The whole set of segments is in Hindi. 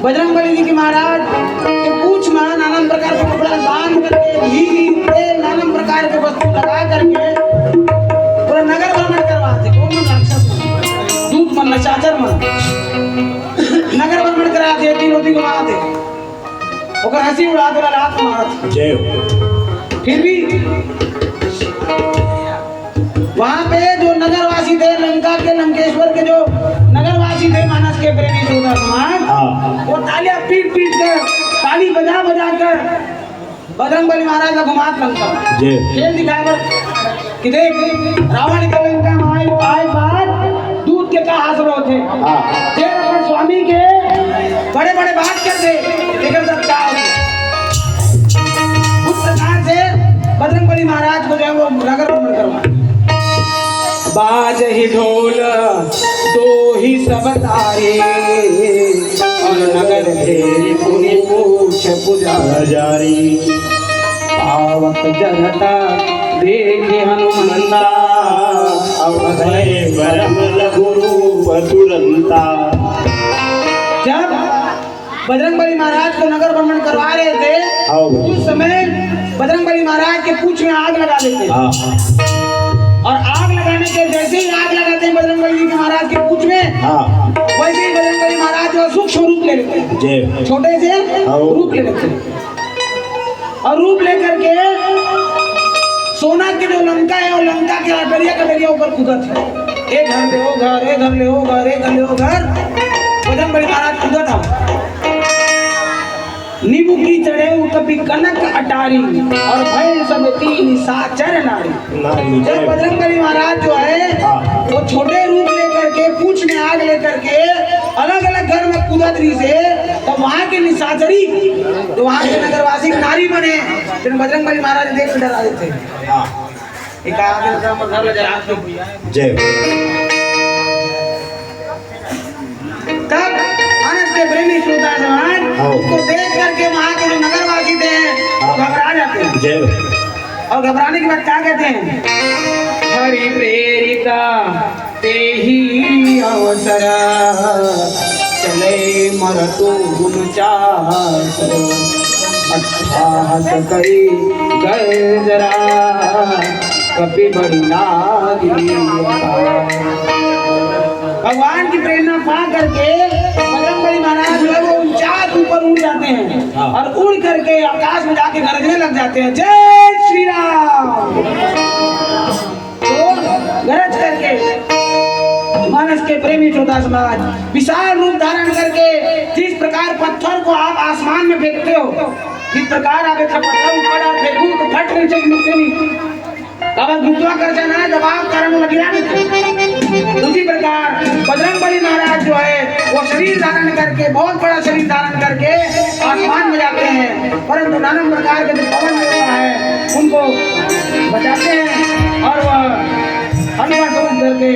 बजरंगबली जी की महाराज तो पूछ में नाना प्रकार के कपड़ा बांध करके घी तेल नाना प्रकार के वस्तु लगा करके पूरा नगर भ्रमण करवाते। कौन मन दूध मन चाचर मन नगर भ्रमण कराते, तीनों दिन घुमाते, ओकर हंसी उड़ाते वाला रात मारत। जय हो। फिर भी वहां पे जो नगरवासी थे, लंका के लंकेश्वर के जो नगरवासी थे, मानस के प्रेमी सूरदास, वो तालियां पीट पीट कर, ताली बजा बजा कर बजरंगबली महाराज का घुमात लंका खेल दिखाया कि देख रावण के लंका में आए बात दूध के का हासिल होते तेरे अपन स्वामी के बड़े बड़े बात करते लेकिन सब क्या होते उस प्रकार से बजरंगबली महाराज को जो है वो नगर भ्रमण करवा बाज ही ढोल दो ही सब तारे और नगर तेरी पुनि पूछ पुजारी आवत जनता देखे हनुमंता अवधे परम लघु रूप तुरंता। जब बजरंगबली महाराज को नगर भ्रमण करवा रहे थे उस समय बजरंगबली महाराज के पूंछ में आग लगा देते और आग लगाने के जैसे ही आग लगाते हैं बजरंगबली जी के महाराज के पूंछ में वैसे ही बजरंगबली महाराज जो सूक्ष्म रूप ले लेते हैं छोटे से रूप ले लेते हैं और रूप लेकर के सोना के जो लंका है वो लंका के कटरिया ऊपर कूदत है एक घर ले हो घर एक घर ले हो घर एक घर ले हो घर बजरंगबली महाराज कूदत था नींबू की चढ़े कभी कनक अटारी और भय सब तीन साचर नारी। जब बजरंगबली महाराज जो है वो छोटे रूप लेकर के पूंछ में आग लेकर के अलग अलग घर में कूदत रही से तो वहाँ के निशाचरी तो वहाँ के नगरवासी नारी बने फिर बजरंगबली महाराज देख डरा देते एक आगे घर ले जरा जय तब मानस के प्रेमी श्रोता समाज उसको देख करके वहाँ के जो नगरवासी थे वो घबरा जाते हैं और घबराने के बाद क्या कहते हैं हरि प्रेरिता ते ही अवसर चले मरतु गुण चाहत अट्ठाहस करी गए जरा कपि बड़ी नागी भगवान की प्रेरणा पा करके बजरंगबली महाराज जो है वो ऊंचास ऊपर उड़ जाते हैं और उड़ करके आकाश में जाके गरजने लग जाते हैं जय श्री राम। तो गरज करके मानस के प्रेमी श्रोता समाज विशाल रूप धारण करके जिस प्रकार पत्थर को आप आसमान में फेंकते हो जिस प्रकार आप एक पत्थर ऊपर फेंकू तो फट नीचे गिरते नहीं गुरुत्वाकर्षण है दबाव कारण लग गया। उसी प्रकार बजरंगबली महाराज जो है वो शरीर धारण करके बहुत बड़ा शरीर धारण करके आसमान में जाते हैं परंतु नाना प्रकार के जो पवन देवता है उनको बचाते हैं और वह हनुमान करके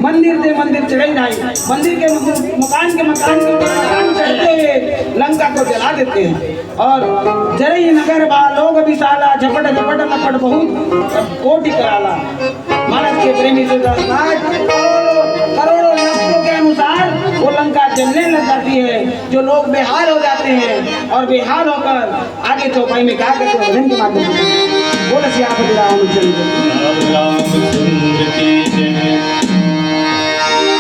मंदिर से मंदिर चढ़े जाए मंदिर के मकान के चढ़ते हुए लंका को जला देते हैं और जरई नगर बा लोग विशाला झपट झपट लपट बहुत कोटि कराला। मानस के प्रेमी से करोड़ों लफ्जों के अनुसार वो लंका जलने लग जाती है जो लोग बेहाल हो जाते हैं और बेहाल होकर आगे चौपाई में क्या करते हैं भजन के माध्यम से बोले श्री रामचंद्र की जय।